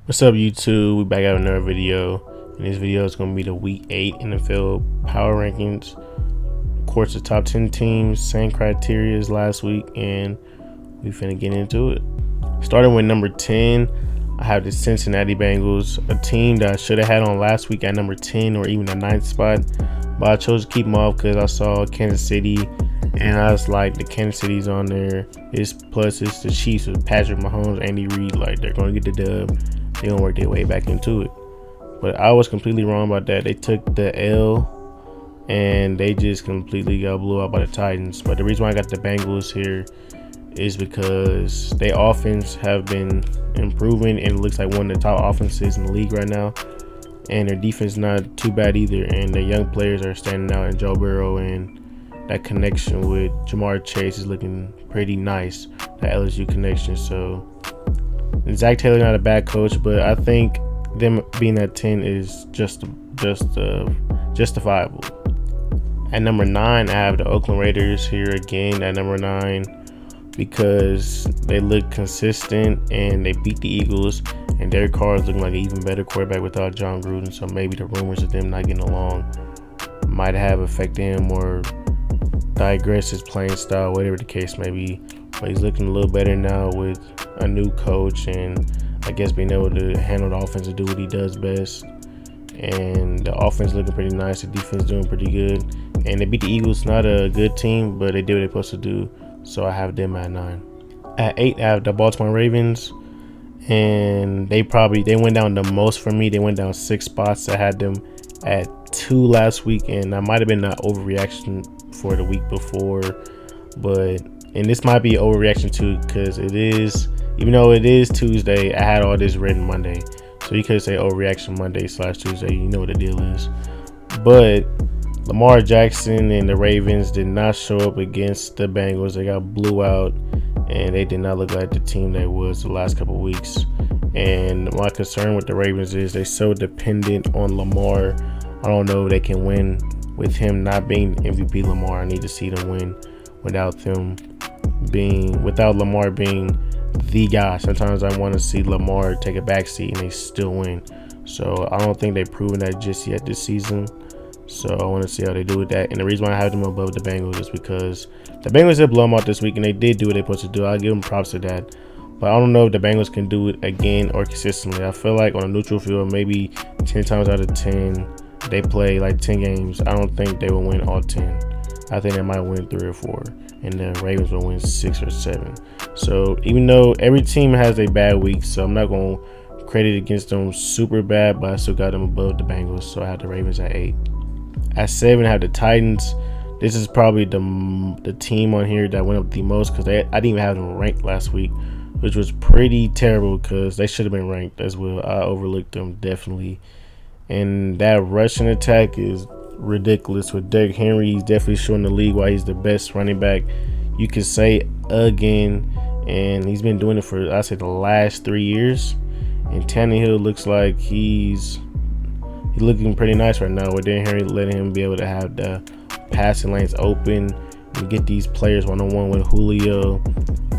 What's up, YouTube? We back out with another video, and this video is going to be the Week 8 NFL Power Rankings. Of course, the top 10 teams, same criteria as last week, and we finna get into it. Starting with number 10, I have the Cincinnati Bengals, a team that I should have had on last week at number 10 or even the 9th spot, but I chose to keep them off because I saw Kansas City, and I was like, the Kansas City's on there. It's the Chiefs with Patrick Mahomes, Andy Reid, like they're going to get the dub. They're going to work their way back into it. But I was completely wrong about that. They took the L and they just completely got blew out by the Titans. But the reason why I got the Bengals here is because their offense have been improving, and it looks like one of the top offenses in the league right now. And their defense not too bad either. And their young players are standing out, in Joe Burrow, and that connection with Jamar Chase is looking pretty nice. That LSU connection. So Zach Taylor not a bad coach, but I think them being at 10 is just justifiable. At number 9, I have the Oakland Raiders here again at number 9 because they look consistent and they beat the Eagles, and Derek Carr is looking like an even better quarterback without John Gruden. So maybe the rumors of them not getting along might have affected him or digress his playing style, whatever the case may be. But he's looking a little better now with a new coach, and I guess being able to handle the offense and do what he does best. And the offense looking pretty nice, the defense doing pretty good, and they beat the Eagles. Not a good team, but they did what they're supposed to do, so I have them at 9. At 8, I have the Baltimore Ravens, and they went down the most for me. They went down 6 spots. I had them at 2 last week, and that might have been an overreaction for the week before, and this might be overreaction too, because it is, even though it is Tuesday, I had all this written Monday, so you could say overreaction Monday/Tuesday. You know what the deal is. But Lamar Jackson and the Ravens did not show up against the Bengals. They got blew out, and they did not look like the team they was the last couple of weeks. And my concern with the Ravens is they're so dependent on Lamar. I don't know if they can win with him not being MVP Lamar. I need to see them win without Lamar being the guy. Sometimes I want to see Lamar take a backseat and they still win. So I don't think they've proven that just yet this season. So I want to see how they do with that. And the reason why I have them above the Bengals is because the Bengals did blow them out this week, and they did do what they're supposed to do. I'll give them props to that. But I don't know if the Bengals can do it again or consistently. I feel like on a neutral field, maybe 10 times out of 10, they play like 10 games. I don't think they will win all 10. I think they might win 3 or 4, and the Ravens will win 6 or 7. So even though every team has a bad week, so I'm not going to credit against them super bad, but I still got them above the Bengals, so I have the Ravens at 8. At 7, I have the Titans. This is probably the team on here that went up the most, because I didn't even have them ranked last week, which was pretty terrible because they should have been ranked as well. I overlooked them definitely. And that rushing attack is ridiculous with Derrick Henry. He's definitely showing the league why he's the best running back, you could say, again. And he's been doing it for, I say, the last 3 years. And Tannehill looks like he's looking pretty nice right now with Derrick Henry letting him be able to have the passing lanes open and get these players one-on-one with Julio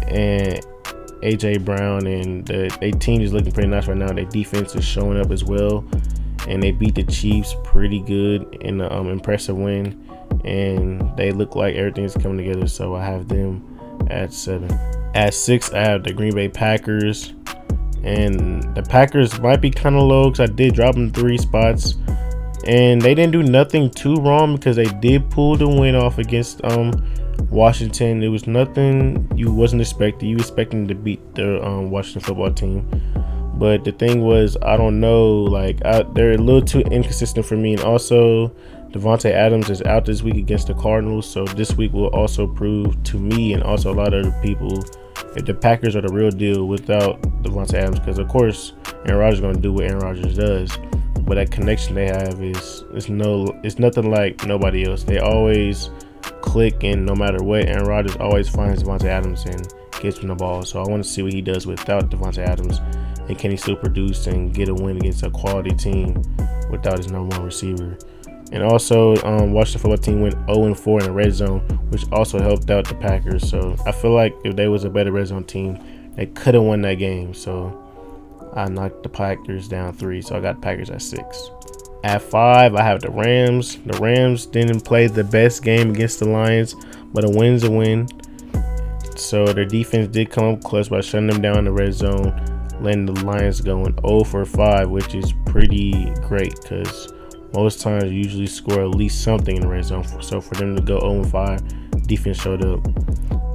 and AJ Brown. And their team is looking pretty nice right now. Their defense is showing up as well, and they beat the Chiefs pretty good in an impressive win, and they look like everything's coming together, so I have them at 7. At 6, I have the Green Bay Packers, and the Packers might be kind of low because I did drop them 3 spots, and they didn't do nothing too wrong because they did pull the win off against Washington. It was nothing you wasn't expecting. You expecting to beat the Washington football team. But the thing was, I don't know, like they're a little too inconsistent for me. And also, Devontae Adams is out this week against the Cardinals. So this week will also prove to me and also a lot of other people if the Packers are the real deal without Devontae Adams. Because, of course, Aaron Rodgers is going to do what Aaron Rodgers does. But that connection they have is nothing like nobody else. They always click, and no matter what, Aaron Rodgers always finds Devontae Adams and gets him the ball. So I want to see what he does without Devontae Adams. And can he still produce and get a win against a quality team without his number 1 receiver? And also, Washington football team went 0-4 in the red zone, which also helped out the Packers. So I feel like if they was a better red zone team, they could have won that game. So I knocked the Packers down 3, so I got Packers at 6. At 5, I have the Rams. The Rams didn't play the best game against the Lions, but a win's a win. So their defense did come up close by shutting them down in the red zone, letting the Lions go in 0 for 5, which is pretty great because most times you usually score at least something in the red zone. So for them to go 0 5, defense showed up.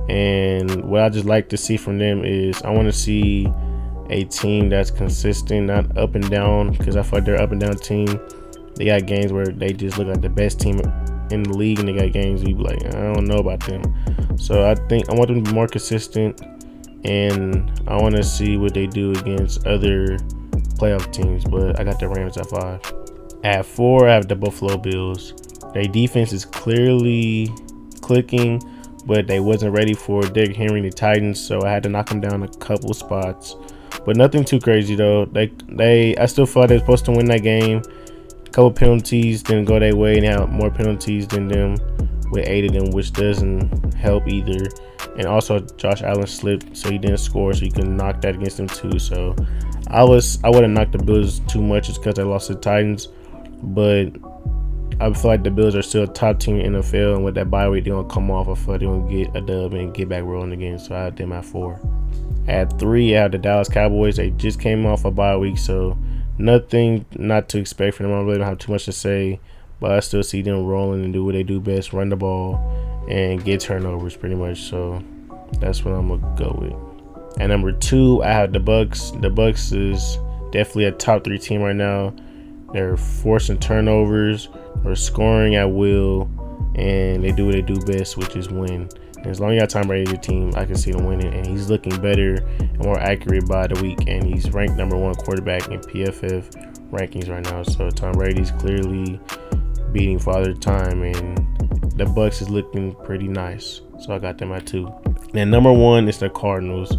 And what I just like to see from them is I want to see a team that's consistent, not up and down, because I feel like they're up and down team. They got games where they just look like the best team in the league, and they got games where you be like, I don't know about them. So I think I want them to be more consistent, and I want to see what they do against other playoff teams. But I got the Rams at 5. At 4, I have the Buffalo Bills. Their defense is clearly clicking, but they wasn't ready for Derrick Henry and the Titans, so I had to knock them down a couple spots. But nothing too crazy though. I still thought they were supposed to win that game. A couple penalties didn't go their way, and they had more penalties than them with 8 of them, which doesn't help either. And also Josh Allen slipped, so he didn't score, so you can knock that against them too. So I wouldn't knock the Bills too much just because they lost to the Titans, but I feel like the Bills are still a top team in the NFL, and with that bye week they're gonna come off. I feel like they're gonna get a dub and get back rolling again. So I had them at 4. At 3, I have the Dallas Cowboys. They just came off a bye week, so nothing not to expect from them. I really don't have too much to say, but I still see them rolling and do what they do best, run the ball and get turnovers pretty much. So that's what I'm gonna go with. At number 2, I have the Bucs. The Bucs is definitely a top 3 team right now. They're forcing turnovers, they're scoring at will, and they do what they do best, which is win. And as long as you got Tom Brady in your team, I can see them winning, and he's looking better and more accurate by the week, and he's ranked number 1 quarterback in PFF rankings right now. So Tom Brady's clearly beating Father Time, and the Bucs is looking pretty nice. So I got them at 2. And number 1 is the Cardinals.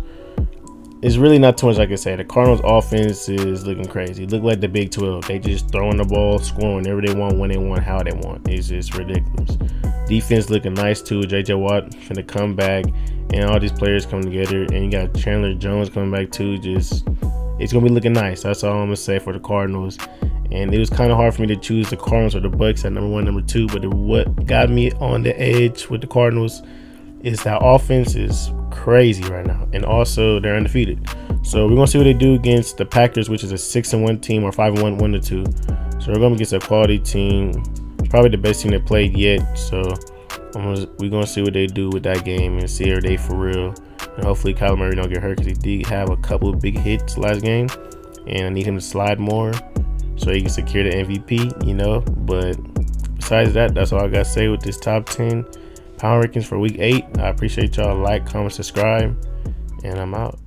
It's really not too much I can say. The Cardinals offense is looking crazy. Look like the Big 12. They just throwing the ball, scoring whenever they want, when they want, how they want. It's just ridiculous. Defense looking nice too. JJ Watt finna come back, and all these players coming together. And you got Chandler Jones coming back too. Just it's gonna be looking nice. That's all I'm gonna say for the Cardinals. And it was kind of hard for me to choose the Cardinals or the Bucs at number 1, number 2. But what got me on the edge with the Cardinals is that offense is crazy right now, and also they're undefeated. So we're gonna see what they do against the Packers, which is a 6-1 team, or 5-1, 1-2. So we're gonna get a quality team, probably the best team they played yet. So we're gonna see what they do with that game and see are they for real. And hopefully Kyler Murray don't get hurt, because he did have a couple of big hits last game, and I need him to slide more so he can secure the MVP, you know. But besides that, that's all I gotta say with this top 10 power rankings for week 8. I appreciate y'all. Like, comment, subscribe, and I'm out.